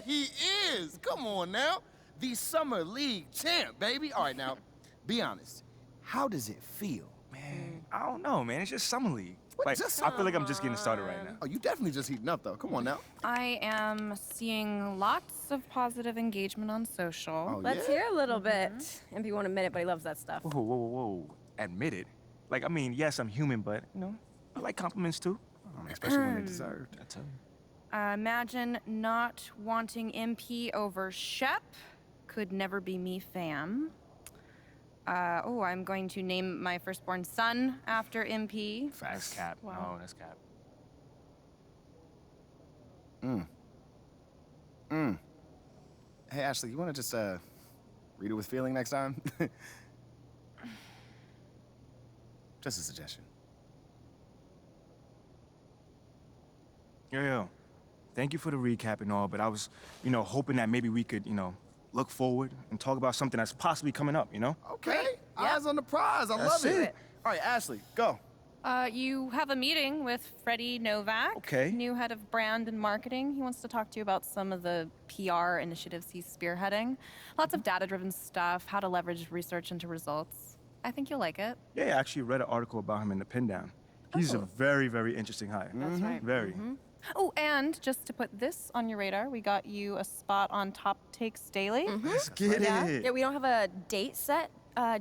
he is. Come on now. The Summer League champ, baby. All right, now, be honest. How does it feel? Man, I don't know, man. It's just Summer League. What, Like, just I feel like I'm just getting started right now. Oh, you definitely just heating up, though. Come on now. I am seeing lots of positive engagement on social. Oh, Let's yeah? hear a little bit. MP won't admit it, but he loves that stuff. Whoa, whoa, whoa, whoa. Admit it. Like, I mean, yes, I'm human, but, you know, I like compliments too. Especially when they're deserved. I tell you. Imagine not wanting MP over Shep. Could never be me, fam. I'm going to name my firstborn son after MP. That's cap. Wow. No, that's cap. Hey, Ashley, you want to just, read it with feeling next time? Just a suggestion. Yo. Thank you for the recap and all, but I was, hoping that maybe we could, look forward and talk about something that's possibly coming up, you know? Okay. Eyes on the prize. I love it. it. All right, Ashley, go. You have a meeting with Freddie Novak, Okay. new head of brand and marketing. He wants to talk to you about some of the PR initiatives he's spearheading. Lots of data-driven stuff, how to leverage research into results. I think you'll like it. Yeah, I actually read an article about him in the Pin Down. He's a very, very interesting hire. That's right. Very. Oh, and just to put this on your radar, we got you a spot on Top Takes Daily. Let's get Yeah. it. Yeah, we don't have a date set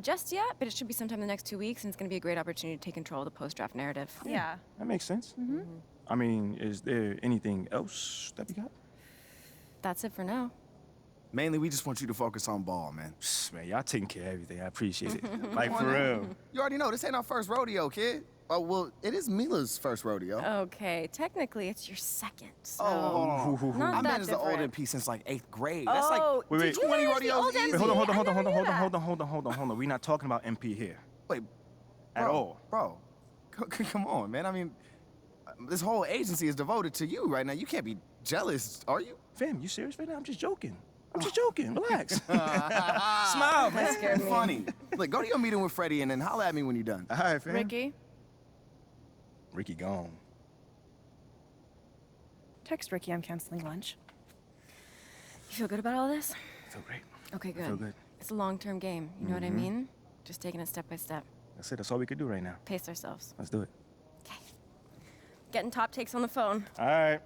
just yet, but it should be sometime in the next 2 weeks, and it's going to be a great opportunity to take control of the post-draft narrative. Yeah. That makes sense. I mean, is there anything else that we got? That's it for now. Mainly, we just want you to focus on ball, man. Psst, man, y'all taking care of everything. I appreciate it. Like, for real. You already know, this ain't our first rodeo, kid. Oh, well, it is Mila's first rodeo. Okay, technically it's your second, so... hold on. Not I've that been as the old different. MP since like 8th grade. Oh, That's like Wait, wait. 20 you manage the rodeos old easy. MP? Wait, hold on. I never knew that. We're not talking about MP here. Wait, At bro, all. Bro, come on, man. I mean, this whole agency is devoted to you right now. You can't be jealous, are you? Fam, you serious right now? I'm just joking. Relax. Smile, man. scared me. Funny. Look, go to your meeting with Freddie and then holla at me when you're done. All right, fam. Ricky, gone. text Ricky I'm canceling lunch. You feel good about all this? I feel great. Okay, good. feel good. It's a long-term game, you know what I mean? Just taking it step by step. That's it. That's all we could do right now. Pace ourselves. Let's do it. Okay. Getting top takes on the phone. All right.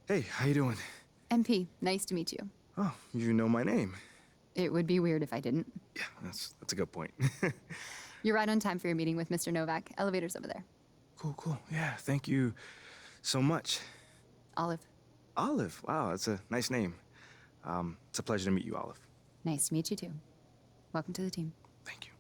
Hey, how you doing? MP, nice to meet you. Oh, you know my name. It would be weird if I didn't. Yeah, that's a good point. You're right on time for your meeting with Mr. Novak. Elevator's over there. Cool. Yeah, thank you so much. Olive, Olive. Wow, that's a nice name. It's a pleasure to meet you, Olive. nice to meet you too. Welcome to the team. Thank you.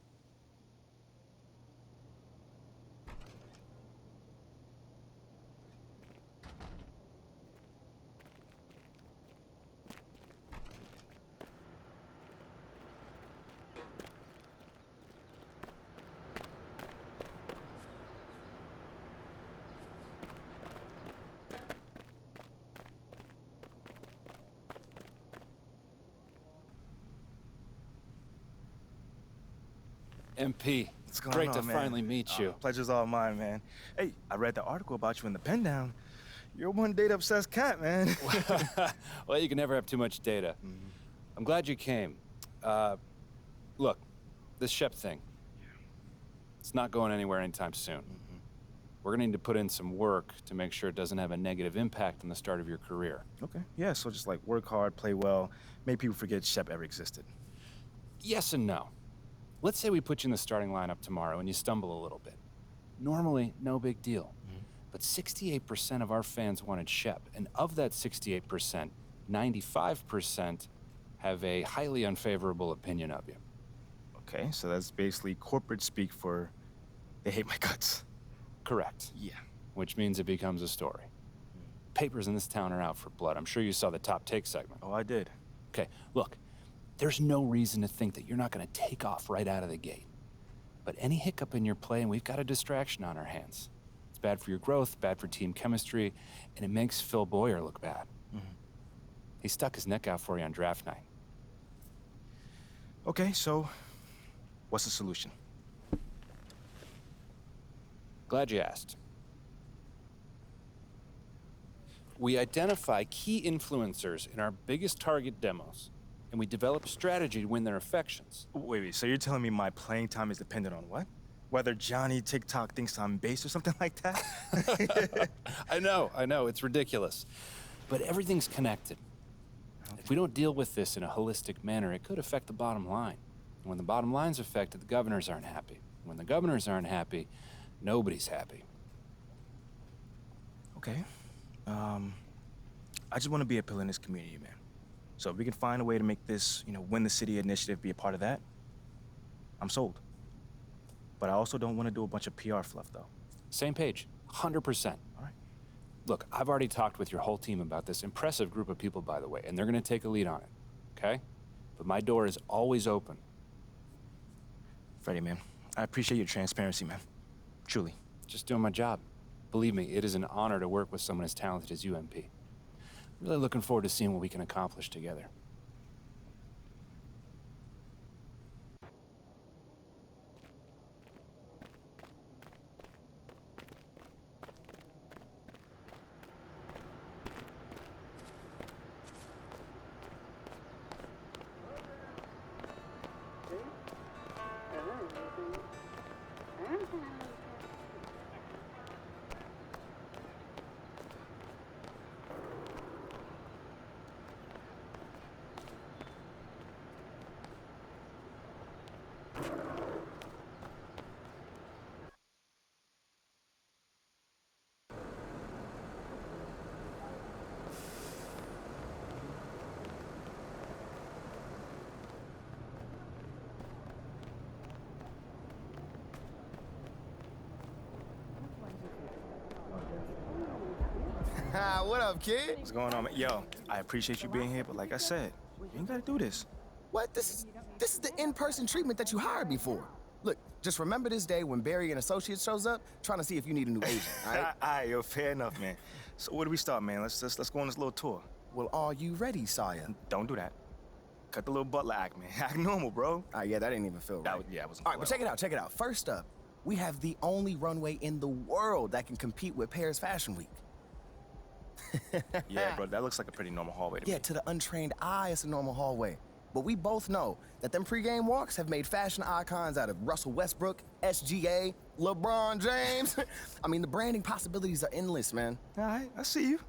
MP, What's going great on, to man? finally meet you. Pleasure's all mine, man. Hey, I read the article about you in the Pen Down. You're one data-obsessed cat, man. Well, you can never have too much data. I'm glad you came. Look, this Shep thing, it's not going anywhere anytime soon. We're gonna need to put in some work to make sure it doesn't have a negative impact on the start of your career. Okay. Yeah, so just like work hard, play well, make people forget Shep ever existed. Yes and no. Let's say we put you in the starting lineup tomorrow and you stumble a little bit. Normally, no big deal. But 68% of our fans wanted Shep, and of that 68%, 95% have a highly unfavorable opinion of you. Okay, so that's basically corporate speak for they hate my guts. Correct. Yeah. Which means it becomes a story. Papers in this town are out for blood. I'm sure you saw the top take segment. Oh, I did. Okay, look, there's no reason to think that you're not going to take off right out of the gate. But any hiccup in your play, and we've got a distraction on our hands. It's bad for your growth, bad for team chemistry, and it makes Phil Boyer look bad. He stuck his neck out for you on draft night. Okay, so what's the solution? Glad you asked. We identify key influencers in our biggest target demos, and we develop a strategy to win their affections. Wait, so you're telling me my playing time is dependent on what? Whether Johnny TikTok thinks I'm base or something like that? I know, it's ridiculous. But everything's connected. If we don't deal with this in a holistic manner, it could affect the bottom line. And when the bottom line's affected, the governors aren't happy. When the governors aren't happy, nobody's happy. Okay. I just want to be a pillar in this community, man. So if we can find a way to make this, win the city initiative be a part of that, I'm sold. But I also don't want to do a bunch of PR fluff, though. Same page, 100%. All right. Look, I've already talked with your whole team about this impressive group of people, by the way, and they're going to take a lead on it, okay? But my door is always open. Freddie, man, I appreciate your transparency, man. Truly. Just doing my job. Believe me, it is an honor to work with someone as talented as UMP. Really looking forward to seeing what we can accomplish together. What up, kid? What's going on, man? Yo, I appreciate you being here, but like I said, you ain't gotta do this. What? This is the in-person treatment that you hired me for. Look, just remember this day when Barry and Associates shows up, trying to see if you need a new agent, all right? All right, yo, fair enough, man. So where do we start, man? Let's go on this little tour. Well, are you ready, Sire? Don't do that. Cut the little butler act, man. Act normal, bro. Yeah, that didn't even feel right. It wasn't. All right, but check it out. First up, we have the only runway in the world that can compete with Paris Fashion Week. Yeah, bro, that looks like a pretty normal hallway to me. Yeah, to the untrained eye, it's a normal hallway. But we both know that them pregame walks have made fashion icons out of Russell Westbrook, SGA, LeBron James. I mean, the branding possibilities are endless, man. All right, I see you.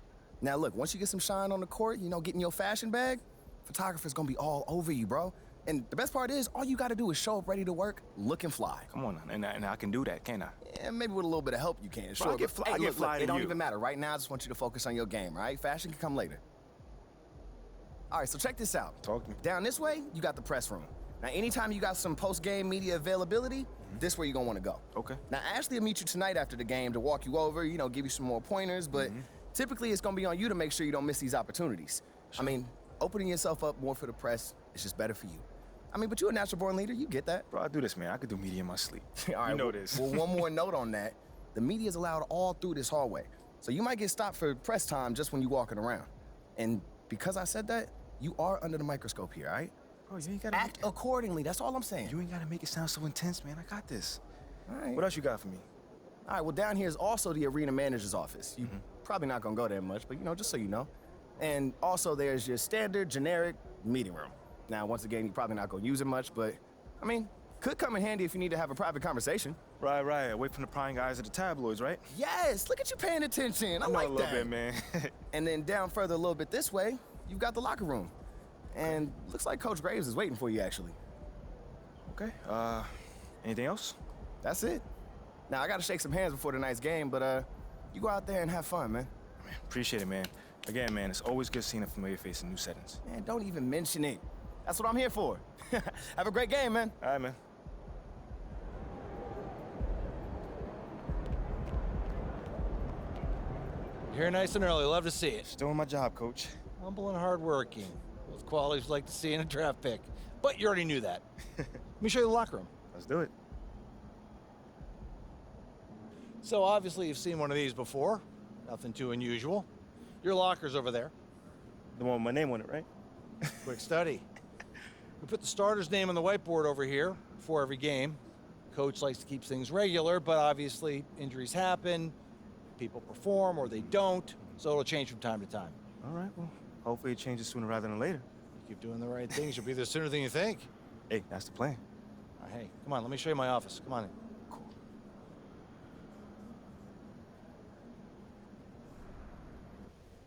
Now, look, once you get some shine on the court, getting your fashion bag, photographer's gonna be all over you, bro. And the best part is, all you gotta do is show up ready to work, looking fly. Come on, now, and I can do that, can't I? Yeah, maybe with a little bit of help you can, sure. I get but, fly- I get fly it to don't you. even matter. Right now, I just want you to focus on your game, all right? Fashion can come later. All right, so check this out. Talk to me. Down this way, you got the press room. Now, anytime you got some post-game media availability, this where you're gonna wanna go. Okay. Now, Ashley will meet you tonight after the game to walk you over, give you some more pointers, but typically it's gonna be on you to make sure you don't miss these opportunities. I mean, opening yourself up more for the press is just better for you. I mean, but you're a natural-born leader, you get that. Bro, I do this, man. I could do media in my sleep. All right, you know well, this. Well, one more note on that. The media is allowed all through this hallway. So you might get stopped for press time just when you're walking around. And because I said that, you are under the microscope here, all right? Bro, you ain't gotta Act accordingly, that's all I'm saying. You ain't gotta make it sound so intense, man. I got this. All right. What else you got for me? All right, well, down here is also the arena manager's office. You probably not gonna go there much, but just so you know. And also there's your standard, generic meeting room. Now, once again, you're probably not gonna use it much, but I mean, could come in handy if you need to have a private conversation. Right. Away from the prying eyes of the tabloids, right? Yes, look at you paying attention. I know like a little that. bit, man. And then down further a little bit this way, you've got the locker room. And looks like Coach Graves is waiting for you, actually. Okay. Anything else? That's it. Now, I gotta shake some hands before tonight's game, but you go out there and have fun, man. Man, appreciate it, man. Again, man, it's always good seeing a familiar face in new settings. Man, don't even mention it. That's what I'm here for. Have a great game, man. All right, man. Here nice and early. Love to see it. Just doing my job, Coach. Humble and hardworking. Those qualities we like to see in a draft pick. But you already knew that. Let me show you the locker room. Let's do it. So obviously you've seen one of these before. Nothing too unusual. Your locker's over there. The one with my name on it, right? Quick study. We put the starter's name on the whiteboard over here before every game. Coach likes to keep things regular, but obviously injuries happen, people perform or they don't, so it'll change from time to time. All right, well, hopefully it changes sooner rather than later. You keep doing the right things, you'll be there sooner than you think. Hey, that's the plan. Hey, come on, let me show you my office. Come on in. Cool.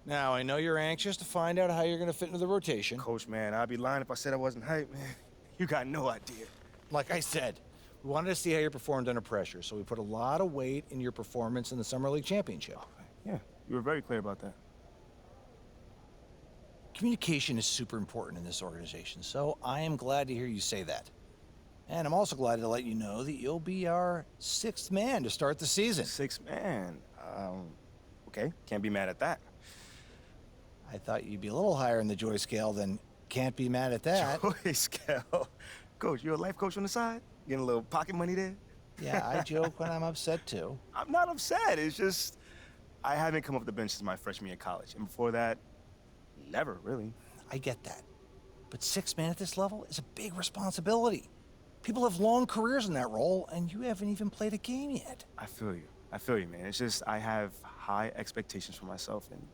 Now, I know you're anxious to find out how you're going to fit into the rotation. Coach, man, I'd be lying if I said I wasn't hyped, man. You got no idea. Like I said, we wanted to see how you performed under pressure, so we put a lot of weight in your performance in the Summer League Championship. Yeah, you were very clear about that. Communication is super important in this organization, so I am glad to hear you say that. And I'm also glad to let you know that you'll be our 6th man to start the season. 6th man. Okay, can't be mad at that. I thought you'd be a little higher in the joy scale than can't be mad at that. Joy scale. Coach, you a life coach on the side? Getting a little pocket money there? Yeah, I joke when I'm upset too. I'm not upset. It's just I haven't come off the bench since my freshman year of college. And before that, never, really. I get that. But 6th man at this level is a big responsibility. People have long careers in that role, and you haven't even played a game yet. I feel you, man. It's just I have high expectations for myself, and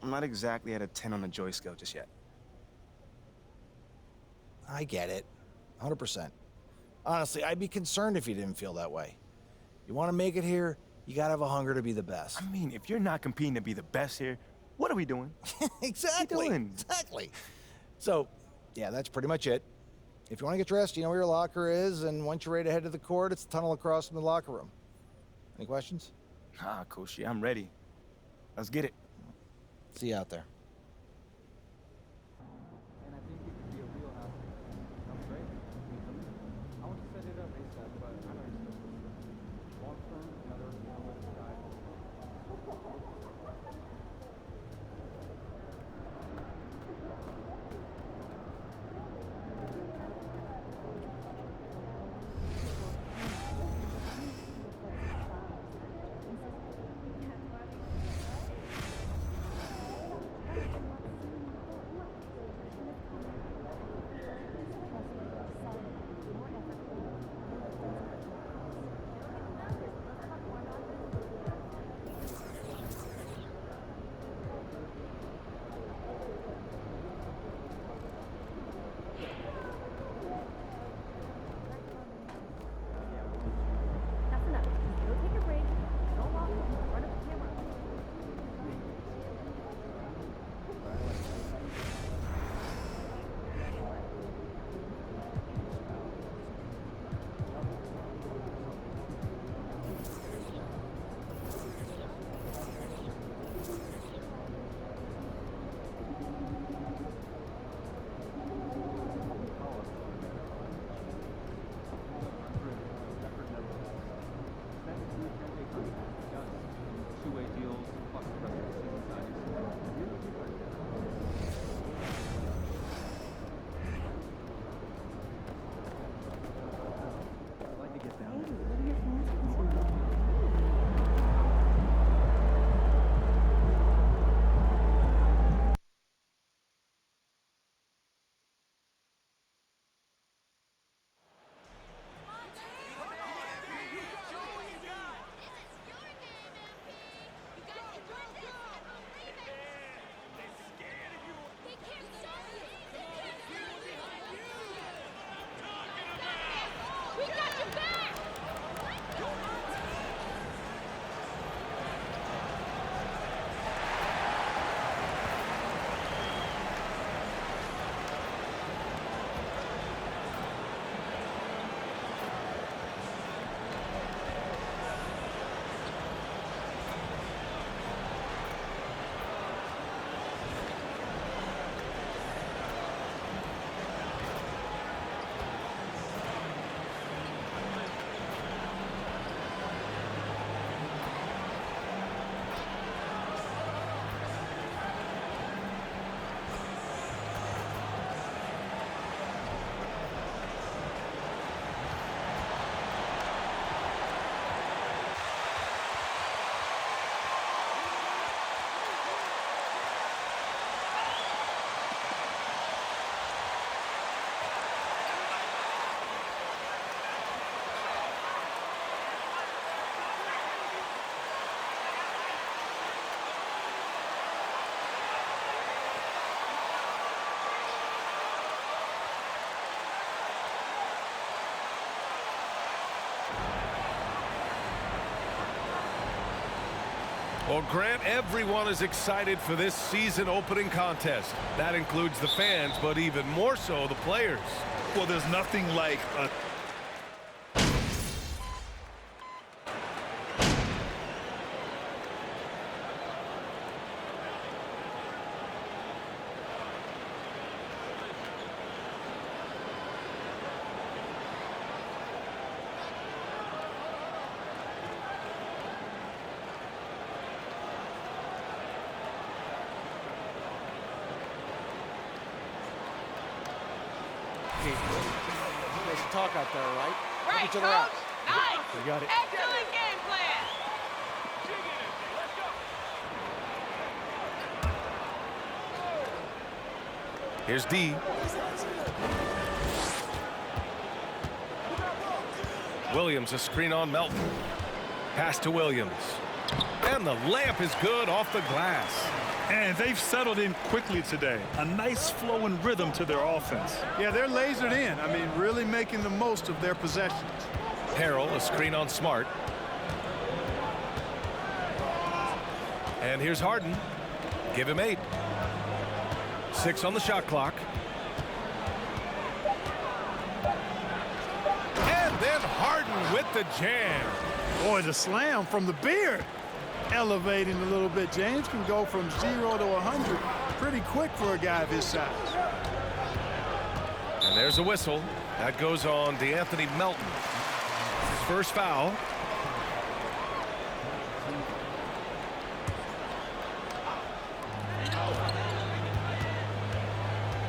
I'm not exactly at a 10 on the joy scale just yet. I get it. 100%. Honestly, I'd be concerned if you didn't feel that way. You want to make it here, you gotta have a hunger to be the best. I mean, if you're not competing to be the best here, what are we doing? Exactly. What are you doing? Exactly. So, yeah, that's pretty much it. If you want to get dressed, you know where your locker is, and once you're ready to head to the court, it's the tunnel across from the locker room. Any questions? Nah, Coach, yeah, I'm ready. Let's get it. See you out there. And I think it could be a real asset. Sounds great. I want to set it up ASAP, but I know you're still busy. Long term, another analyst guy. That's enough. Go take a break. Don't walk in front of the camera. Well, Grant, everyone is excited for this season opening contest. That includes the fans, but even more so the players. Well, there's nothing like a You guys can talk out there, right? Help Right, each other out. Coach. Nice. You got it. Excellent game plan. Here's D. Williams, a screen on Melton. Pass to Williams. And the layup is good off the glass. And they've settled in quickly today. A nice flow and rhythm to their offense. Yeah, they're lasered in. I mean, really making the most of their possessions. Harrell, a screen on Smart. And here's Harden. Give him 8. 6 on the shot clock. And then Harden with the jam. Boy, the slam from the beard. Elevating a little bit. James can go from 0 to 100 pretty quick for a guy of his size. And there's a whistle. That goes on DeAnthony Melton. His first foul.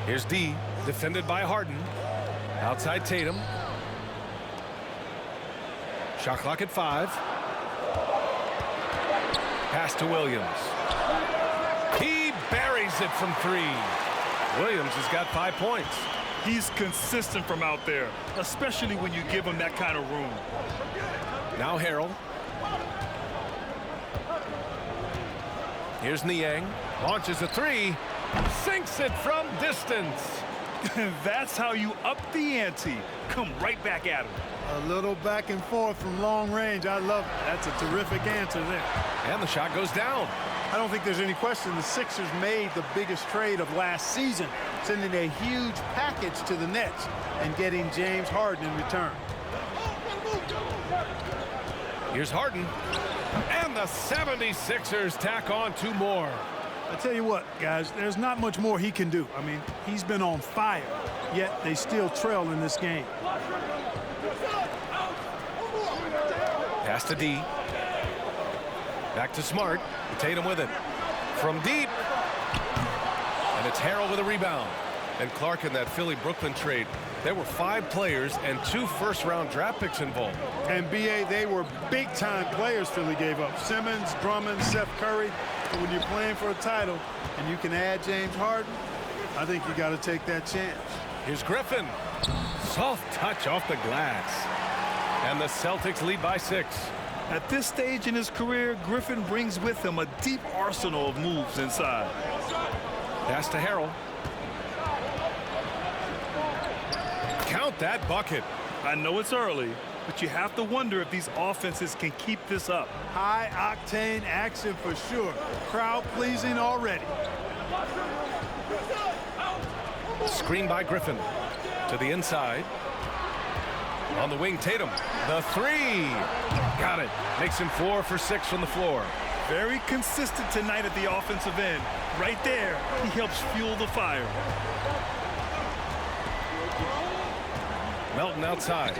Here's D, defended by Harden. Outside Tatum. Shot clock at 5. Pass to Williams. He buries it from 3. Williams has got 5 points. He's consistent from out there, especially when you give him that kind of room. Now Harrell. Here's Niang. Launches a 3. Sinks it from distance. That's how you up the ante. Come right back at him. A little back and forth from long range. I love it. That's a terrific answer there. And the shot goes down. I don't think there's any question the Sixers made the biggest trade of last season, sending a huge package to the Nets and getting James Harden in return. Here's Harden. And the 76ers tack on 2 more. I tell you what, guys, there's not much more he can do. I mean, he's been on fire, yet they still trail in this game. Pass to D. Back to Smart. Tatum with it. From deep. And it's Harrell with a rebound. And Clark in that Philly-Brooklyn trade. There were 5 players and 2 first-round draft picks involved. And B.A., they were big-time players Philly gave up. Simmons, Drummond, Seth Curry. But when you're playing for a title and you can add James Harden, I think you got to take that chance. Here's Griffin. Soft touch off the glass. And the Celtics lead by 6. At this stage in his career, Griffin brings with him a deep arsenal of moves inside. Pass to Harrell. Count that bucket. I know it's early, but you have to wonder if these offenses can keep this up. High-octane action for sure. Crowd-pleasing already. Screen by Griffin. To the inside. On the wing, Tatum. The 3. Got it. Makes him 4 for 6 from the floor. Very consistent tonight at the offensive end. Right there, he helps fuel the fire. Melton outside.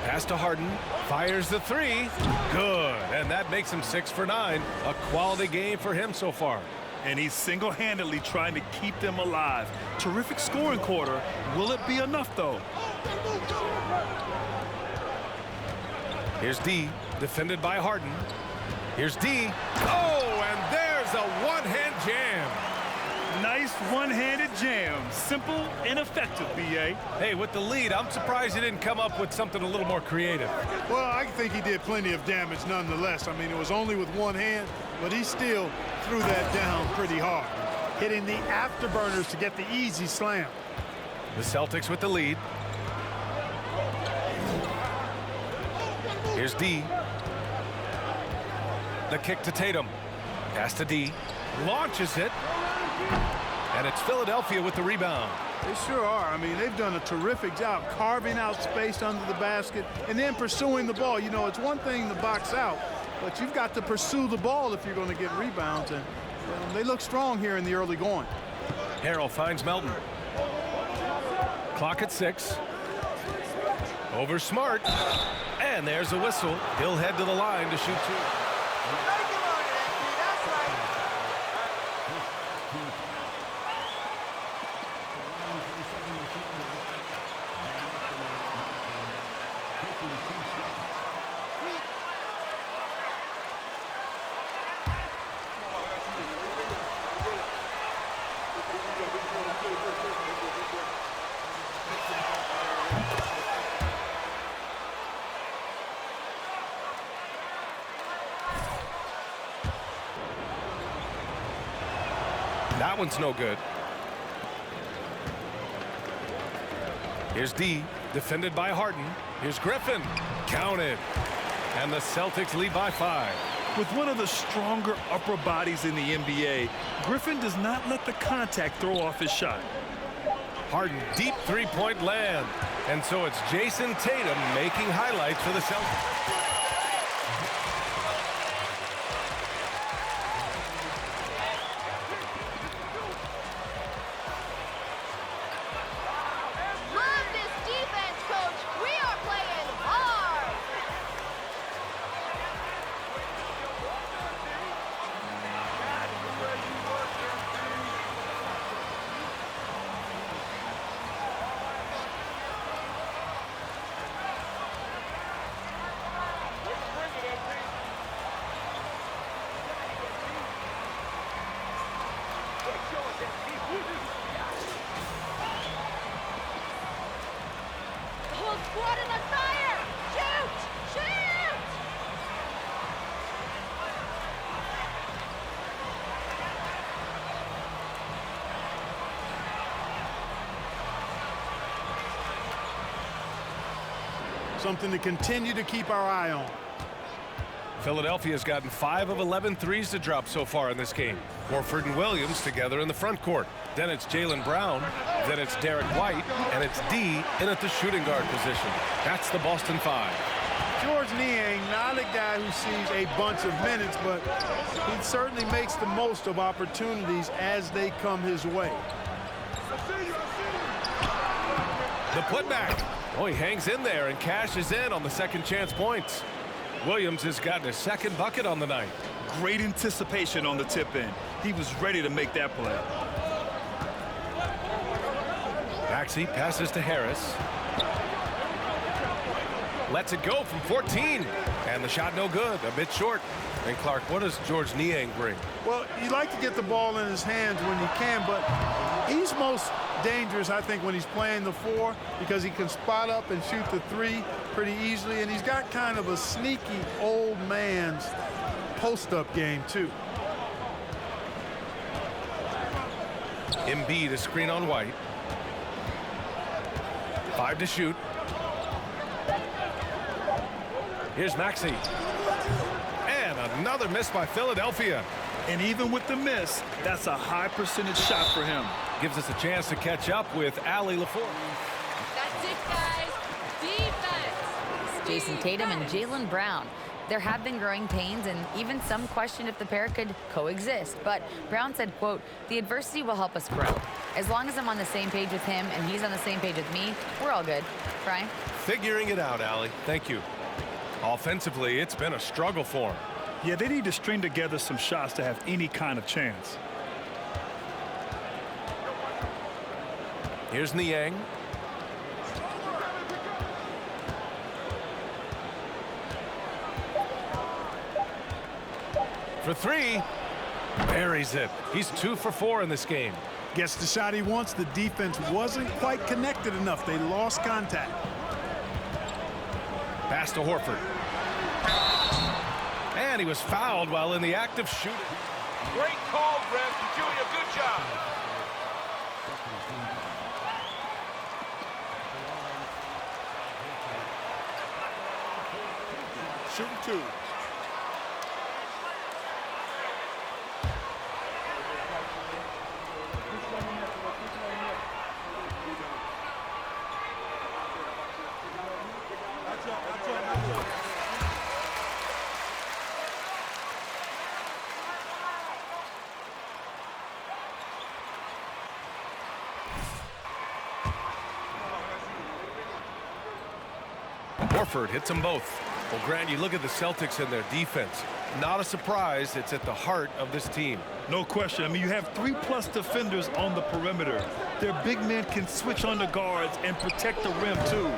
Pass to Harden. Fires the 3. Good. And that makes him 6 for 9. A quality game for him so far. And he's single-handedly trying to keep them alive. Terrific scoring quarter. Will it be enough, though? Here's D, defended by Harden. Here's D. Oh, and there's a one-hand jam. Nice one-handed jam. Simple and effective, B.A. Hey, with the lead, I'm surprised he didn't come up with something a little more creative. Well, I think he did plenty of damage nonetheless. I mean, it was only with one hand, but he still threw that down pretty hard, hitting the afterburners to get the easy slam. The Celtics with the lead. Here's D. The kick to Tatum. Pass to D. Launches it. And it's Philadelphia with the rebound. They sure are. I mean, they've done a terrific job carving out space under the basket and then pursuing the ball. You know, it's one thing to box out, but you've got to pursue the ball if you're going to get rebounds. And they look strong here in the early going. Harrell finds Melton. Clock at 6. Over Smart. And there's a whistle. He'll head to the line to shoot 2. That one's no good. Here's D, defended by Harden. Here's Griffin. Counted. And the Celtics lead by 5. With one of the stronger upper bodies in the NBA, Griffin does not let the contact throw off his shot. Harden, deep three-point land. And so it's Jason Tatum making highlights for the Celtics. Love this defense, coach. We are playing hard. Whole squad in the fire! Shoot! Shoot! Something to continue to keep our eye on. Philadelphia's gotten 5 of 11 threes to drop so far in this game. Horford and Williams together in the front court. Then it's Jaylen Brown. Then it's Derek White. And it's D in at the shooting guard position. That's the Boston 5. George Niang, not a guy who sees a bunch of minutes, but he certainly makes the most of opportunities as they come his way. The putback. Oh, he hangs in there and cashes in on the second chance points. Williams has gotten his second bucket on the night. Great anticipation on the tip-in. He was ready to make that play. Maxey passes to Harris. Lets it go from 14. And the shot no good, a bit short. And Clark, what does George Niang bring? Well, you like to get the ball in his hands when you can, but he's most dangerous, I think, when he's playing the 4 because he can spot up and shoot the 3 pretty easily, and he's got kind of a sneaky old man's post-up game, too. Embiid a screen on White. 5 to shoot. Here's Maxey. And another miss by Philadelphia. And even with the miss, that's a high percentage shot for him. Gives us a chance to catch up with Allie LaForge. That's it, guys. Defense. Jason Tatum and Jaylen Brown. There have been growing pains and even some question if the pair could coexist. But Brown said, quote, "The adversity will help us grow. As long as I'm on the same page with him and he's on the same page with me, we're all good." Brian? Figuring it out, Allie. Thank you. Offensively, it's been a struggle for him. Yeah, they need to string together some shots to have any kind of chance. Here's Niang. For 3. Buries it. He's 2 for 4 in this game. Gets the shot he wants. The defense wasn't quite connected enough. They lost contact. Pass to Horford. And he was fouled while in the act of shooting. Great call, ref. You're doing a good job. Shooting 2. Horford hits them both. Well, Grant, you look at the Celtics and their defense. Not a surprise, it's at the heart of this team. No question. I mean, you have 3+ defenders on the perimeter. Their big men can switch on the guards and protect the rim, too.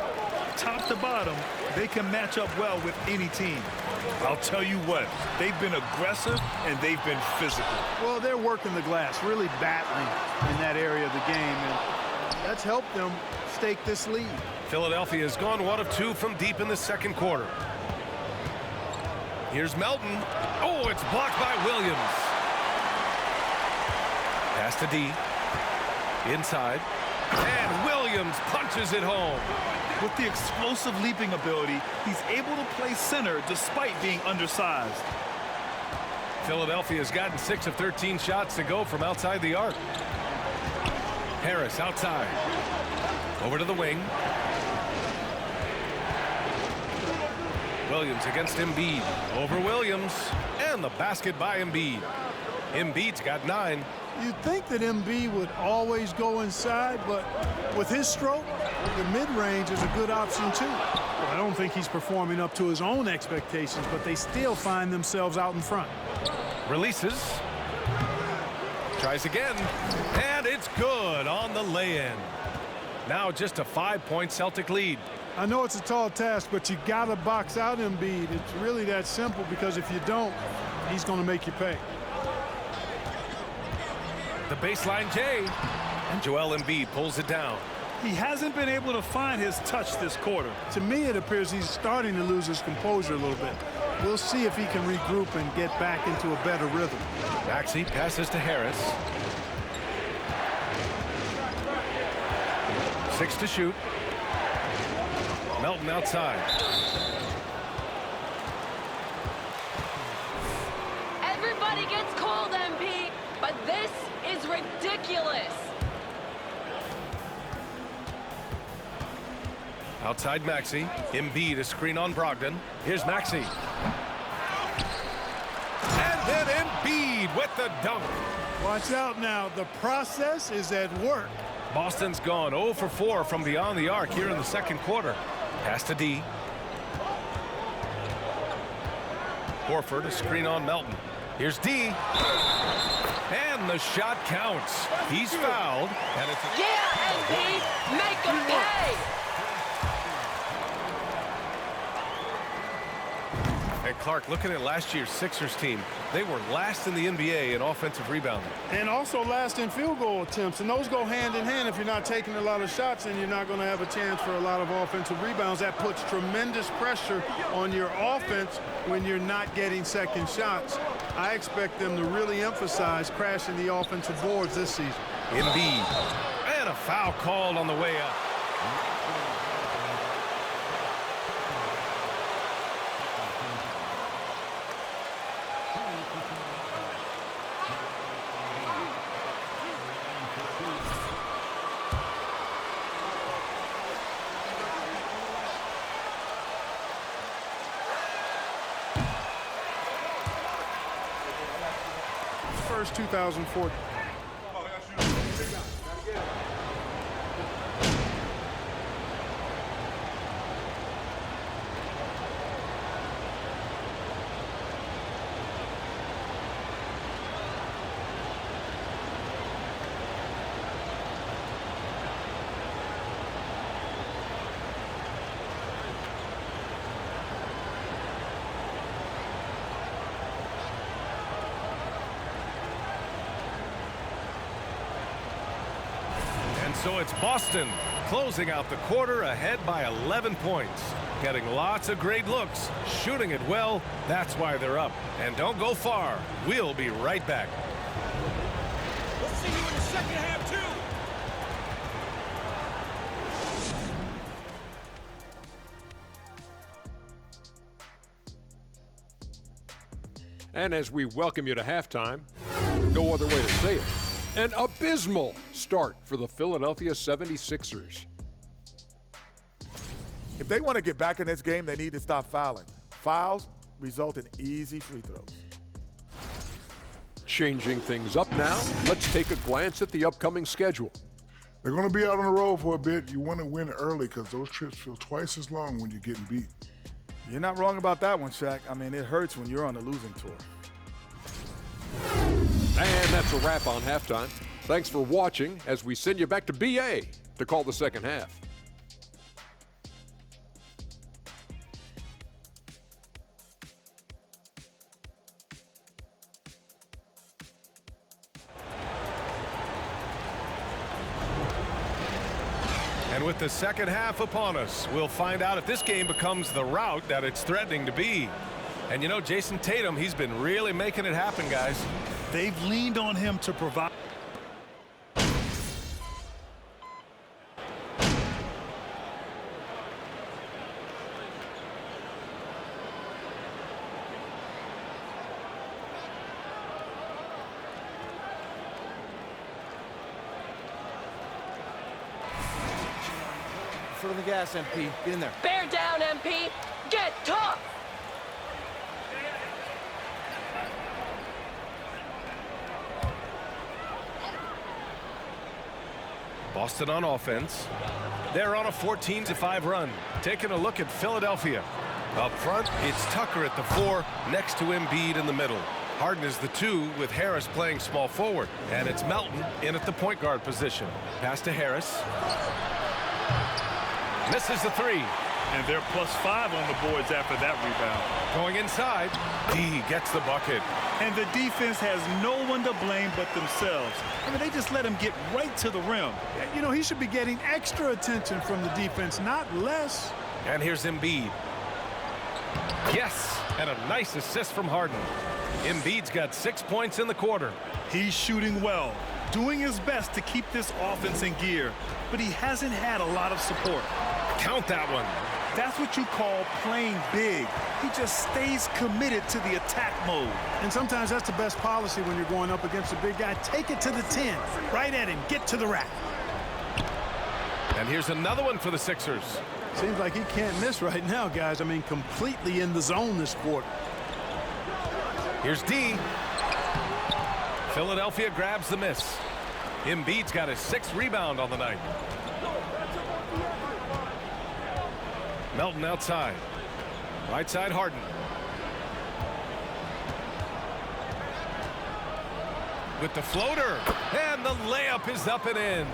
Top to bottom, they can match up well with any team. I'll tell you what, they've been aggressive and they've been physical. Well, they're working the glass, really battling in that area of the game, and that's helped them stake this lead. Philadelphia has gone 1 of 2 from deep in the second quarter. Here's Melton. Oh, it's blocked by Williams. Pass to D. Inside. And Williams punches it home. With the explosive leaping ability, he's able to play center despite being undersized. Philadelphia has gotten 6 of 13 shots to go from outside the arc. Harris outside. Over to the wing. Williams against Embiid. Over Williams. And the basket by Embiid. Embiid's got 9. You'd think that Embiid would always go inside, but with his stroke, the mid-range is a good option too. Well, I don't think he's performing up to his own expectations, but they still find themselves out in front. Releases. Tries again. And it's good on the lay-in. Now just a 5-point Celtic lead. I know it's a tall task, but you got to box out Embiid. It's really that simple, because if you don't, he's going to make you pay. The baseline J. And Joel Embiid pulls it down. He hasn't been able to find his touch this quarter. To me, it appears he's starting to lose his composure a little bit. We'll see if he can regroup and get back into a better rhythm. Maxey passes to Harris. 6 to shoot. Melton outside. Everybody gets cold, MP, but this is ridiculous. Outside Maxey. Embiid a screen on Brogdon. Here's Maxey. And then Embiid with the dunk. Watch out now. The process is at work. Boston's gone 0 for 4 from beyond the arc here in the second quarter. Pass to D. Horford a screen on Melton. Here's D. And the shot counts. He's fouled. And it's Yeah, MP, make them pay. And Clark, looking at last year's Sixers team, they were last in the NBA in offensive rebounding. And also last in field goal attempts. And those go hand in hand. If you're not taking a lot of shots, and you're not going to have a chance for a lot of offensive rebounds. That puts tremendous pressure on your offense when you're not getting second shots. I expect them to really emphasize crashing the offensive boards this season. Embiid. And a foul called on the way up. First 2014. So it's Boston closing out the quarter ahead by 11 points. Getting lots of great looks, shooting it well. That's why they're up. And don't go far. We'll be right back. We'll see you in the second half, too. And as we welcome you to halftime, no other way to say it, an abysmal start for the Philadelphia 76ers. If they want to get back in this game, they need to stop fouling. Fouls result in easy free throws. Changing things up now, let's take a glance at the upcoming schedule. They're going to be out on the road for a bit. You want to win early because those trips feel twice as long when you're getting beat. You're not wrong about that one, Shaq. I mean, it hurts when you're on the losing tour. And that's a wrap on halftime. Thanks for watching as we send you back to BA to call the second half. And with the second half upon us, we'll find out if this game becomes the rout that it's threatening to be. And you know, Jason Tatum, he's been really making it happen, guys. They've leaned on him to provide. Foot on the gas, MP. Get in there. Bear down, MP. Get tough. Boston on offense. They're on a 14-5 run. Taking a look at Philadelphia. Up front, it's Tucker at the 4, next to Embiid in the middle. Harden is the 2 with Harris playing small forward. And it's Melton in at the point guard position. Pass to Harris. Misses the 3. And they're +5 on the boards after that rebound. Going inside, D gets the bucket. And the defense has no one to blame but themselves. I mean, they just let him get right to the rim. You know, he should be getting extra attention from the defense, not less. And here's Embiid. Yes, and a nice assist from Harden. Embiid's got 6 points in the quarter. He's shooting well, doing his best to keep this offense in gear, but he hasn't had a lot of support. Count that one. That's what you call playing big. He just stays committed to the attack mode. And sometimes that's the best policy when you're going up against a big guy. Take it to the 10. Right at him. Get to the rack. And here's another one for the Sixers. Seems like he can't miss right now, guys. I mean, completely in the zone this quarter. Here's D. Philadelphia grabs the miss. Embiid's got his 6th rebound on the night. Melton outside. Right side, Harden. With the floater. And the layup is up and in.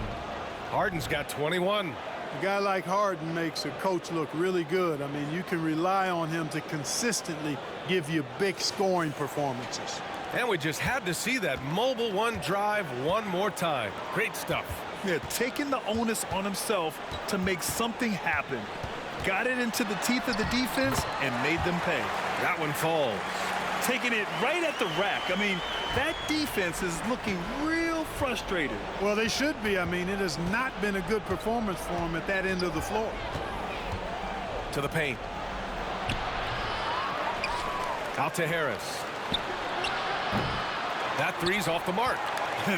Harden's got 21. A guy like Harden makes a coach look really good. I mean, you can rely on him to consistently give you big scoring performances. And we just had to see that mobile one drive one more time. Great stuff. Yeah, taking the onus on himself to make something happen. Got it into the teeth of the defense and made them pay. That one falls. Taking it right at the rack. I mean, that defense is looking real frustrated. Well, they should be. I mean, it has not been a good performance for them at that end of the floor. To the paint. Out to Harris. That 3's off the mark.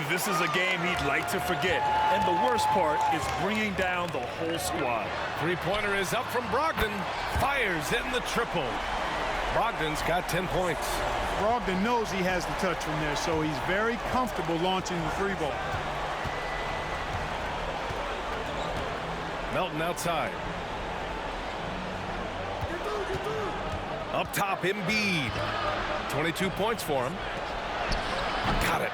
This is a game he'd like to forget. And the worst part is bringing down the whole squad. Three-pointer is up from Brogdon. Fires in the triple. Brogdon's got 10 points. Brogdon knows he has the touch from there, so he's very comfortable launching the 3-ball. Melton outside. Up top, Embiid. 22 points for him. Got it.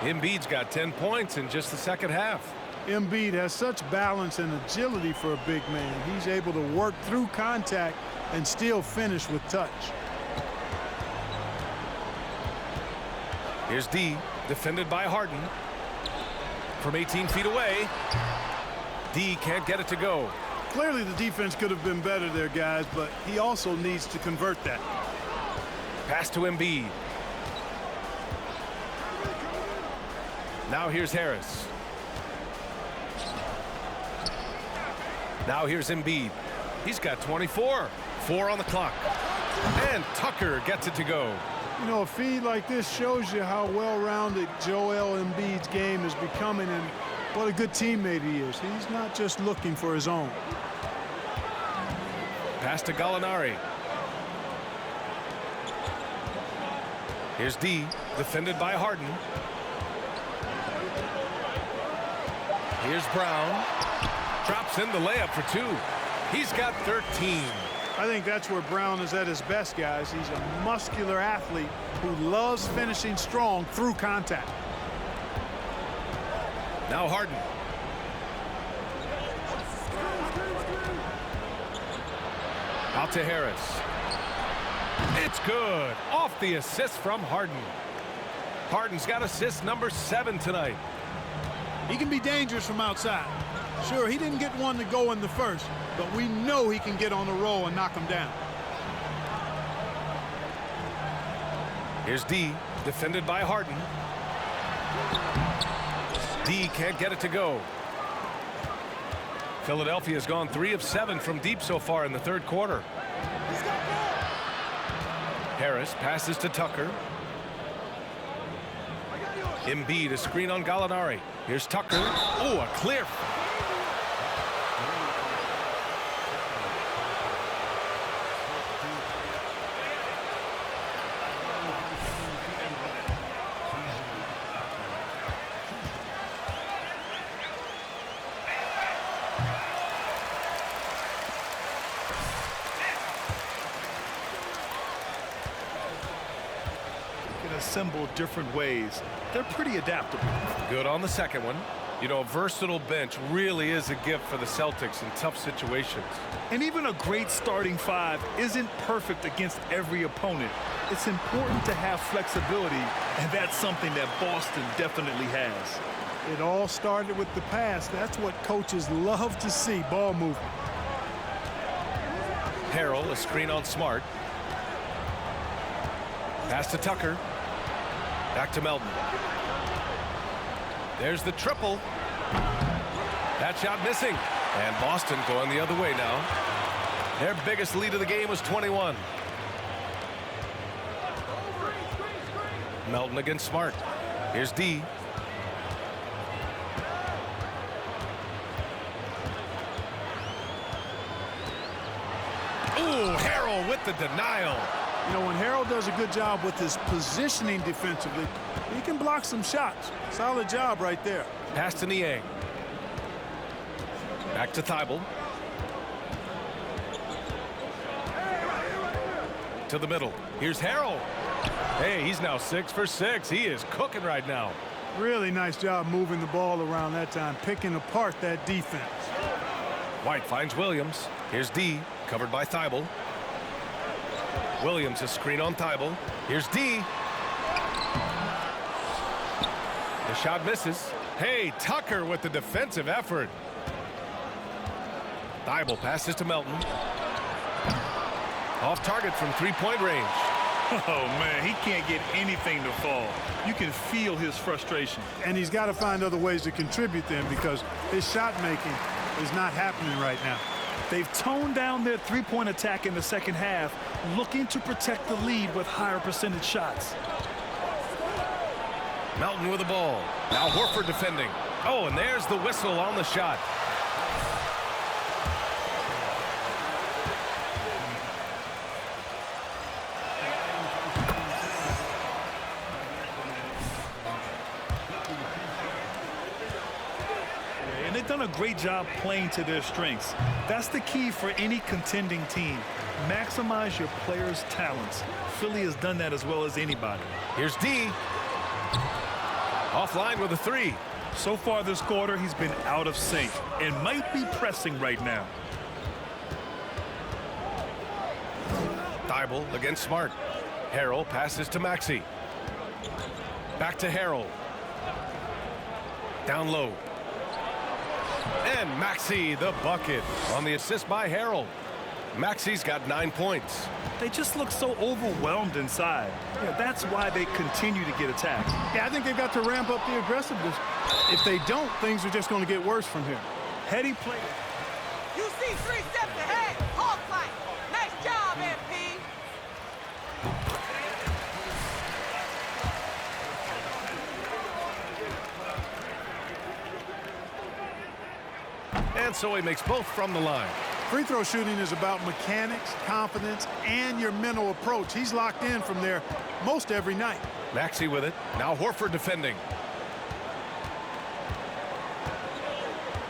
Embiid's got 10 points in just the second half. Embiid has such balance and agility for a big man. He's able to work through contact and still finish with touch. Here's D, defended by Harden. From 18 feet away, D can't get it to go. Clearly the defense could have been better there, guys, but he also needs to convert that. Pass to Embiid. Now here's Harris. Now here's Embiid. He's got 24. 4 on the clock. And Tucker gets it to go. You know, a feed like this shows you how well-rounded Joel Embiid's game is becoming and what a good teammate he is. He's not just looking for his own. Pass to Gallinari. Here's D, defended by Harden. Here's Brown. Drops in the layup for 2. He's got 13. I think that's where Brown is at his best, guys. He's a muscular athlete who loves finishing strong through contact. Now Harden. Out to Harris. It's good. Off the assist from Harden. Harden's got assist number 7 tonight. He can be dangerous from outside. Sure, he didn't get one to go in the first, but we know he can get on the roll and knock him down. Here's D, defended by Harden. D can't get it to go. Philadelphia's gone 3 of 7 from deep so far in the third quarter. Harris passes to Tucker. Embiid, a screen on Gallinari. Here's Tucker. Oh, a clear. Assemble different ways. They're pretty adaptable. Good on the second one. You know, a versatile bench really is a gift for the Celtics in tough situations. And even a great starting 5 isn't perfect against every opponent. It's important to have flexibility, and that's something that Boston definitely has. It all started with the pass. That's what coaches love to see, ball movement. Harrell, a screen on Smart. Pass to Tucker. Back to Melton. There's the triple. That shot missing. And Boston going the other way now. Their biggest lead of the game was 21. Melton against Smart. Here's D. Ooh, Harrell with the denial. You know, when Harrell does a good job with his positioning defensively, he can block some shots. Solid job right there. Pass to Niang. Back to Thibault. To the middle. Here's Harrell. Hey, he's now 6 for 6. He is cooking right now. Really nice job moving the ball around that time, picking apart that defense. White finds Williams. Here's D, covered by Thibault. Williams, a screen on Thibault. Here's D. The shot misses. Hey, Tucker with the defensive effort. Thibault passes to Melton. Off target from three-point range. Oh, man, he can't get anything to fall. You can feel his frustration. And he's got to find other ways to contribute then because his shot making is not happening right now. They've toned down their three-point attack in the second half, looking to protect the lead with higher percentage shots. Melton with the ball. Now Horford defending. Oh, and there's the whistle on the shot. And they've done a great job playing to their strengths. That's the key for any contending team. Maximize your players' talents. Philly has done that as well as anybody. Here's D. Offline with a 3. So far this quarter, he's been out of sync and might be pressing right now. Thibault against Smart. Harrell passes to Maxey. Back to Harrell. Down low. And Maxey the bucket on the assist by Harrell. Maxey's got 9 points. They just look so overwhelmed inside. Yeah, that's why they continue to get attacked. Yeah, I think they've got to ramp up the aggressiveness. If they don't, things are just going to get worse from here. Heady play. You see 3 steps ahead. Hawk fight. Nice job, MP. And so he makes both from the line. Free throw shooting is about mechanics, confidence, and your mental approach. He's locked in from there most every night. Maxey with it. Now Horford defending.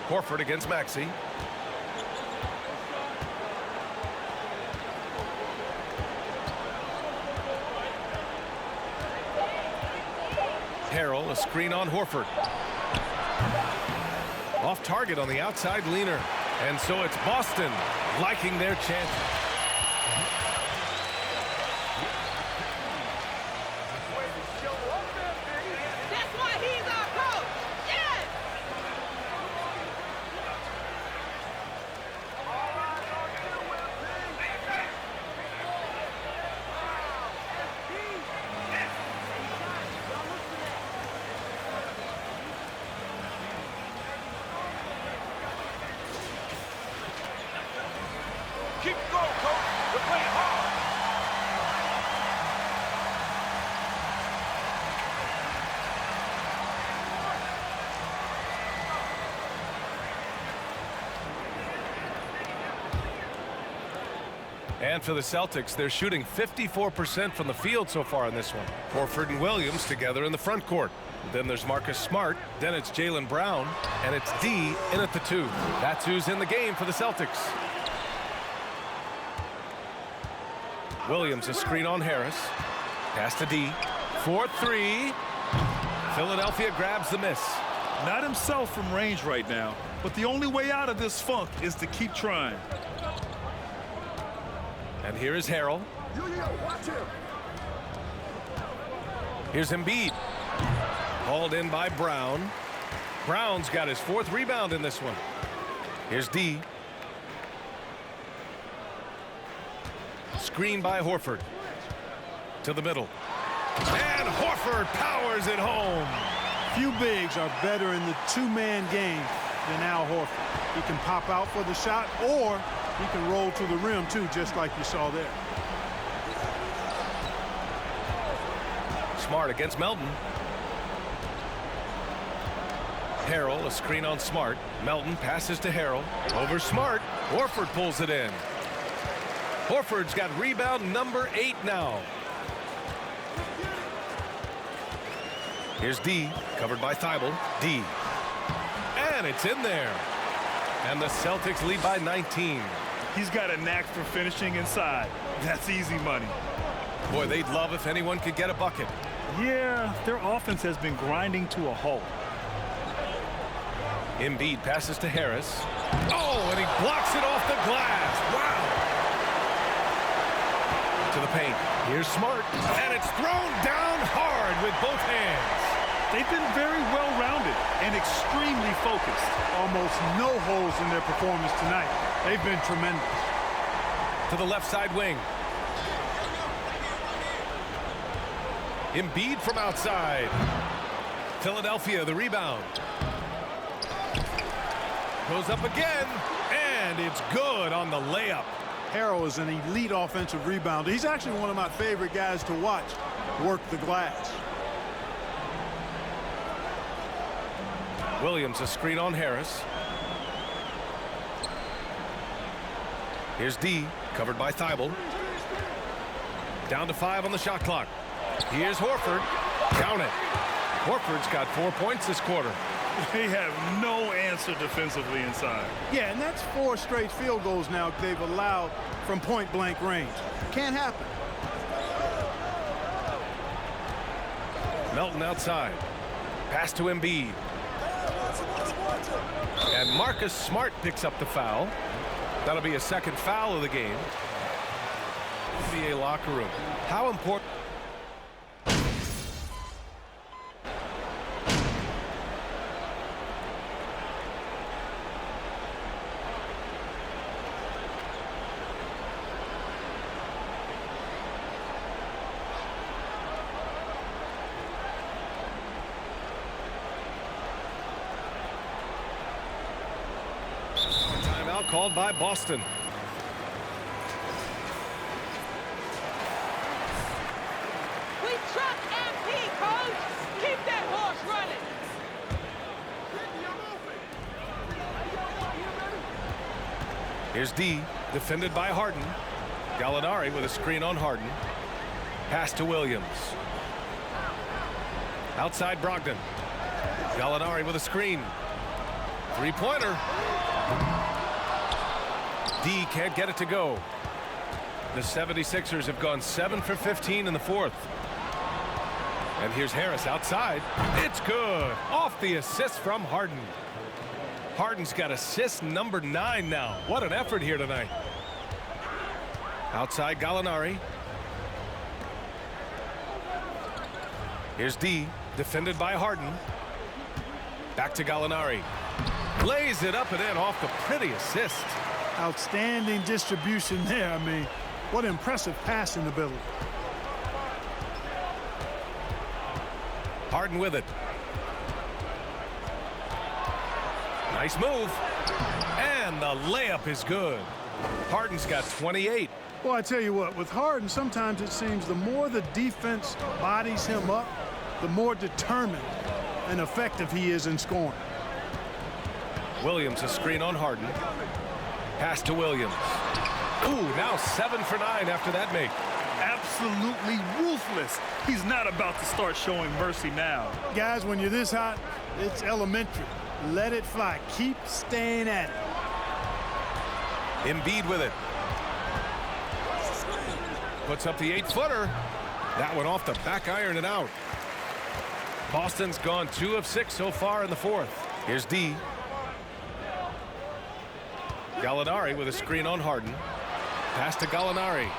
Horford against Maxey. Harrell, a screen on Horford. Off target on the outside leaner. And so it's Boston liking their chances. That's why he's our coach. Yes! Keep going, coach. We're playing hard. And for the Celtics, they're shooting 54% from the field so far in this one. Horford and Williams together in the front court. Then there's Marcus Smart. Then it's Jaylen Brown. And it's D in at the 2. That's who's in the game for the Celtics. Williams, a screen on Harris. Pass to D. 4-3. Philadelphia grabs the miss. Not himself from range right now, but the only way out of this funk is to keep trying. And here is Harrell. Here's Embiid. Hauled in by Brown. Brown's got his 4th rebound in this one. Here's D. Screen by Horford. To the middle. And Horford powers it home. Few bigs are better in the two-man game than Al Horford. He can pop out for the shot, or he can roll to the rim, too, just like you saw there. Smart against Melton. Harrell, a screen on Smart. Melton passes to Harrell. Over Smart. Horford pulls it in. Horford's got rebound number 8 now. Here's D, covered by Thibault. D. And it's in there. And the Celtics lead by 19. He's got a knack for finishing inside. That's easy money. Boy, they'd love if anyone could get a bucket. Yeah, their offense has been grinding to a halt. Embiid passes to Harris. Oh, and he blocks it off the glass. Wow. To the paint. Here's Smart. And it's thrown down hard with both hands. They've been very well-rounded and extremely focused. Almost no holes in their performance tonight. They've been tremendous. To the left side wing. Embiid from outside. Philadelphia, the rebound. Goes up again, and it's good on the layup. Harrell is an elite offensive rebounder. He's actually one of my favorite guys to watch work the glass. Williams, a screen on Harris. Here's D, covered by Thibault. Down to 5 on the shot clock. Here's Horford. Count it. Horford's got 4 points this quarter. They have no answer defensively inside. Yeah, and that's 4 straight field goals now they've allowed from point-blank range. Can't happen. Melton outside. Pass to Embiid. And Marcus Smart picks up the foul. That'll be a second foul of the game. NBA locker room. How important... Timeout called by Boston. We trust MP, coach. Keep that horse running. Here's D, defended by Harden. Gallinari with a screen on Harden. Pass to Williams. Outside Brogdon. Gallinari with a screen. Three-pointer. D can't get it to go. The 76ers have gone 7 for 15 in the fourth. And here's Harris outside. It's good. Off the assist from Harden. Harden's got assist number 9 now. What an effort here tonight. Outside Gallinari. Here's D, defended by Harden. Back to Gallinari. Lays it up and in off the pretty assist. Outstanding distribution there. I mean, what impressive passing ability. Harden with it. Nice move. And the layup is good. Harden's got 28. Well, I tell you what, with Harden, sometimes it seems the more the defense bodies him up, the more determined and effective he is in scoring. Williams, a screen on Harden. Pass to Williams. Ooh, now 7 for 9 after that make. Absolutely ruthless. He's not about to start showing mercy now. Guys, when you're this hot, it's elementary. Let it fly. Keep staying at it. Embiid with it. Puts up the 8-footer. That one off the back iron and out. Boston's gone 2 of 6 so far in the fourth. Here's D. Gallinari with a screen on Harden. Pass to Gallinari.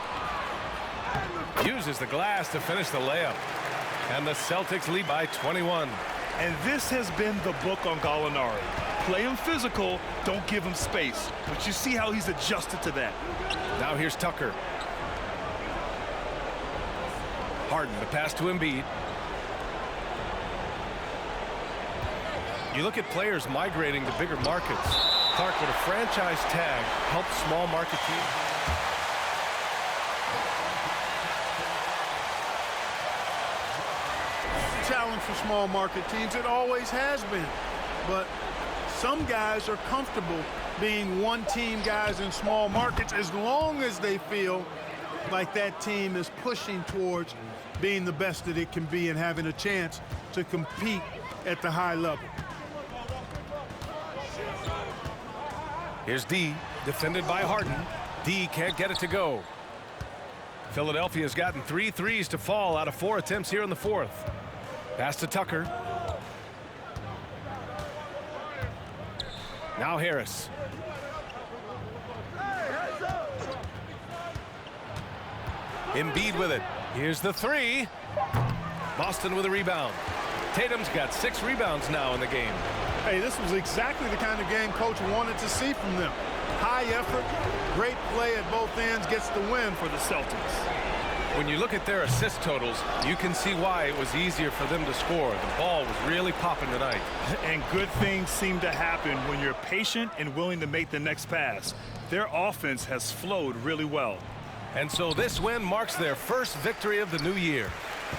Uses the glass to finish the layup. And the Celtics lead by 21. And this has been the book on Gallinari. Play him physical, don't give him space. But you see how he's adjusted to that. Now here's Tucker. Harden, the pass to Embiid. You look at players migrating to bigger markets. Clark, with a franchise tag, helps small market teams. Challenge for small market teams. It always has been. But some guys are comfortable being one-team guys in small markets as long as they feel like that team is pushing towards being the best that it can be and having a chance to compete at the high level. Here's D, defended by Harden. D can't get it to go. Philadelphia's gotten 3 threes to fall out of 4 attempts here in the fourth. Pass to Tucker. Now Harris. Embiid with it. Here's the 3. Boston with a rebound. Tatum's got 6 rebounds now in the game. Hey, this was exactly the kind of game coach wanted to see from them. High effort, great play at both ends, gets the win for the Celtics. When you look at their assist totals, you can see why it was easier for them to score. The ball was really popping tonight. And good things seem to happen when you're patient and willing to make the next pass. Their offense has flowed really well. And so this win marks their first victory of the new year.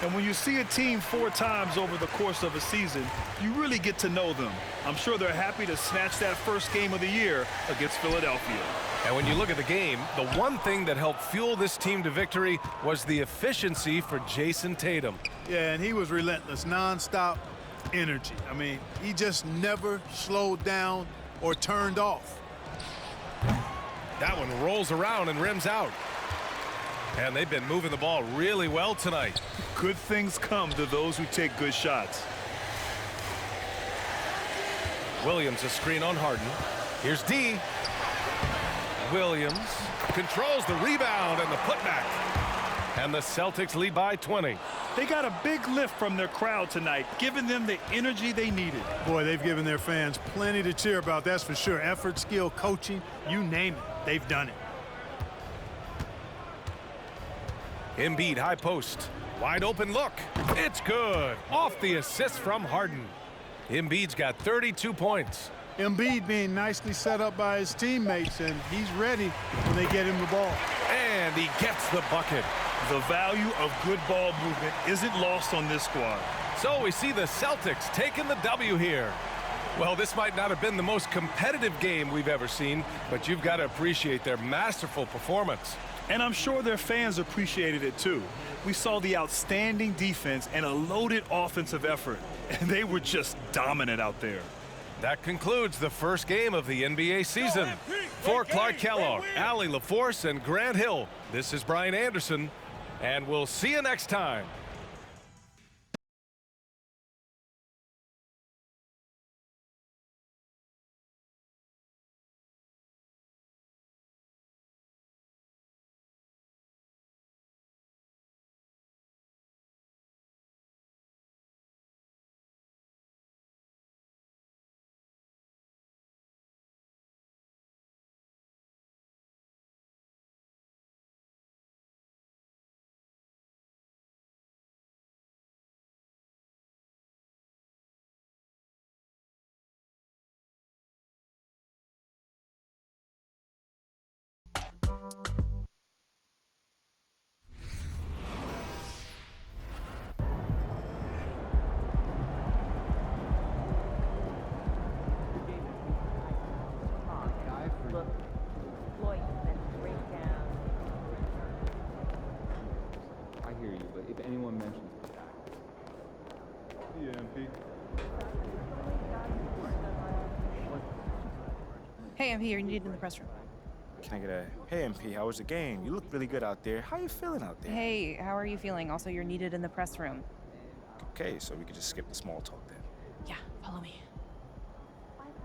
And when you see a team 4 times over the course of a season, you really get to know them. I'm sure they're happy to snatch that first game of the year against Philadelphia. And when you look at the game, the one thing that helped fuel this team to victory was the efficiency for Jason Tatum. Yeah, and he was relentless, nonstop energy. I mean, he just never slowed down or turned off. That one rolls around and rims out. And they've been moving the ball really well tonight. Good things come to those who take good shots. Williams, a screen on Harden. Here's D. Williams controls the rebound and the putback. And the Celtics lead by 20. They got a big lift from their crowd tonight, giving them the energy they needed. Boy, they've given their fans plenty to cheer about, that's for sure. Effort, skill, coaching, you name it, they've done it. Embiid, high post. Wide open look. It's good. Off the assist from Harden. Embiid's got 32 points. Embiid being nicely set up by his teammates, and he's ready when they get him the ball. And he gets the bucket. The value of good ball movement isn't lost on this squad. So we see the Celtics taking the W here. Well, this might not have been the most competitive game we've ever seen, but you've got to appreciate their masterful performance. And I'm sure their fans appreciated it too. We saw the outstanding defense and a loaded offensive effort, and they were just dominant out there. That concludes the first game of the NBA season. For Clark Kellogg, Allie LaForce, and Grant Hill, this is Brian Anderson, and we'll see you next time. I hear you, but if anyone mentions that. Yeah, MP. Hey, MP, you're needed in the press room. Can I get a, hey MP, how was the game? You look really good out there. How you feeling out there? Hey, how are you feeling? Also, you're needed in the press room. Okay, so we could just skip the small talk then. Yeah, follow me.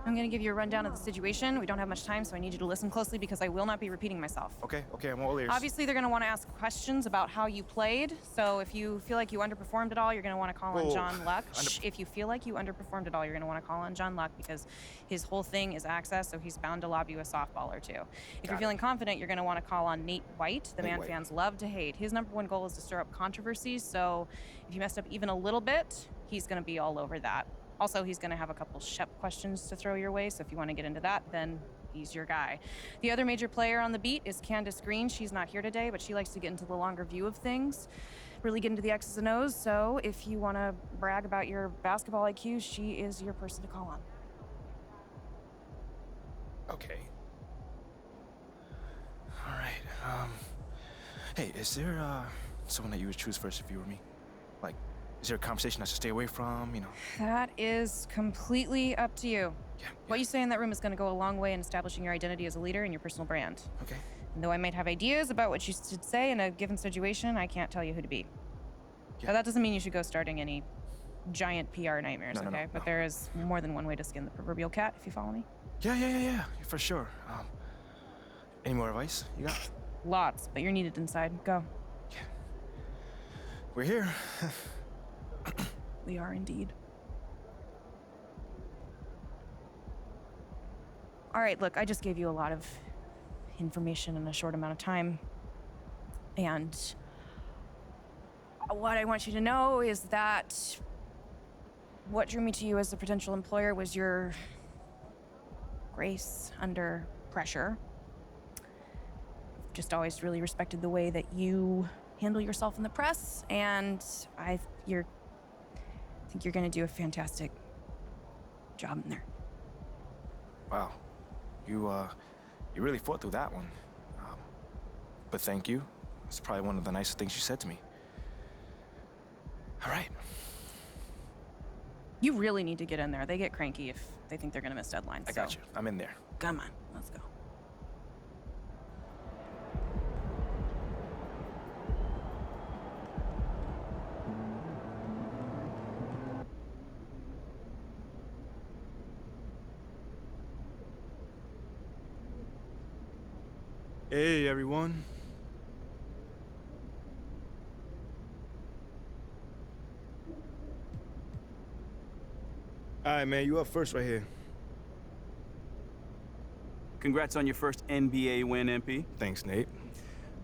I'm gonna give you a rundown of the situation. We don't have much time, so I need you to listen closely because I will not be repeating myself. Okay, I'm all ears. Obviously, they're gonna want to ask questions about how you played. So if you feel like you underperformed at all, you're gonna want to call on John Luck. If you feel like you underperformed at all, you're gonna want to call on John Luck because his whole thing is access, so he's bound to lob you a softball or two. If you're feeling confident, you're gonna want to call on Nate White, the man fans love to hate. His #1 goal is to stir up controversies, so if you messed up even a little bit, he's gonna be all over that. Also, he's going to have a couple Shep questions to throw your way, so if you want to get into that, then he's your guy. The other major player on the beat is Candace Green. She's not here today, but she likes to get into the longer view of things, really get into the X's and O's, so if you want to brag about your basketball IQ, she is your person to call on. Okay. All right, hey, is there, someone that you would choose first if you were me? Like, is there a conversation I should stay away from, you know? That is completely up to you. Yeah. What you say in that room is going to go a long way in establishing your identity as a leader and your personal brand. Okay. And though I might have ideas about what you should say in a given situation, I can't tell you who to be. Yeah. Now, that doesn't mean you should go starting any giant PR nightmares, okay? But there is more than one way to skin the proverbial cat, if you follow me. Yeah, for sure. Any more advice you got? Lots, but you're needed inside. Go. Yeah. We're here. We are indeed. All right, look, I just gave you a lot of information in a short amount of time. And what I want you to know is that what drew me to you as a potential employer was your grace under pressure. Just always really respected the way that you handle yourself in the press, and I think you're gonna do a fantastic job in there. Wow, you really fought through that one. But thank you. It's probably one of the nicest things you said to me. All right. You really need to get in there. They get cranky if they think they're gonna miss deadlines. I got you. I'm in there. Come on, let's go. Hey, everyone. All right, man, you up first right here. Congrats on your first NBA win, MP. Thanks, Nate.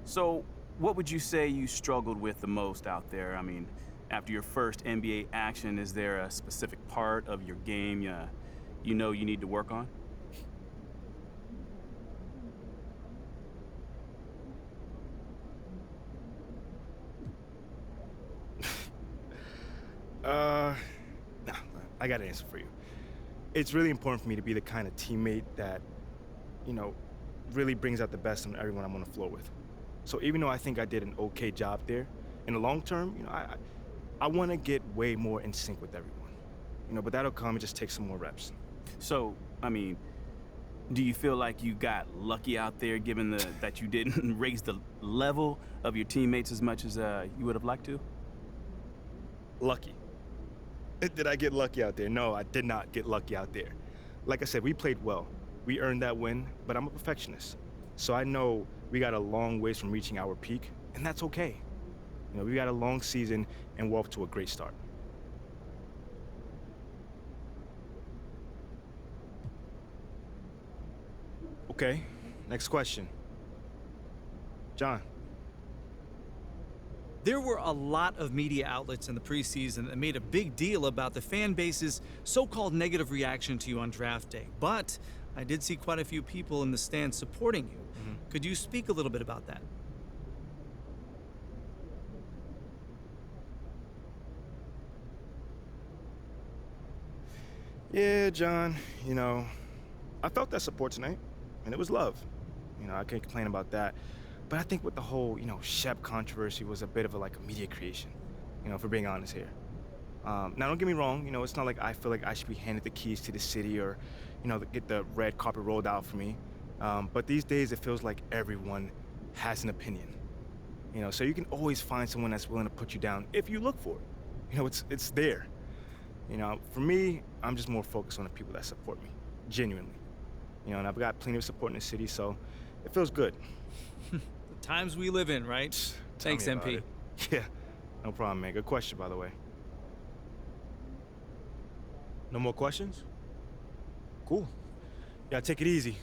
So, what would you say you struggled with the most out there? I mean, after your first NBA action, is there a specific part of your game you know you need to work on? Nah, I got an answer for you. It's really important for me to be the kind of teammate that, you know, really brings out the best in everyone I'm on the floor with. So even though I think I did an okay job there, in the long term, you know, I want to get way more in sync with everyone. You know, but that'll come, it just takes some more reps. So, I mean, do you feel like you got lucky out there given that you didn't raise the level of your teammates as much as you would have liked to? Lucky. Did I get lucky out there? No, I did not get lucky out there. Like I said, we played well. We earned that win, but I'm a perfectionist. So I know we got a long ways from reaching our peak, and that's okay. You know, we got a long season, and we're off to a great start. Okay, next question. John. There were a lot of media outlets in the preseason that made a big deal about the fan base's so-called negative reaction to you on draft day. But I did see quite a few people in the stands supporting you. Could you speak a little bit about that? Yeah, John, you know, I felt that support tonight, and it was love. You know, I can't complain about that. But I think with the whole, you know, Shep controversy was a bit of a media creation, you know, if we're being honest here. Now, don't get me wrong, you know, it's not like I feel like I should be handed the keys to the city or, you know, get the red carpet rolled out for me. But these days, it feels like everyone has an opinion. You know, so you can always find someone that's willing to put you down if you look for it. You know, it's there. You know, for me, I'm just more focused on the people that support me, genuinely. You know, and I've got plenty of support in the city, so it feels good. The times we live in, right? Thanks, Tell me about MP. it. Yeah, no problem, man. Good question, by the way. No more questions? Cool. Yeah, take it easy.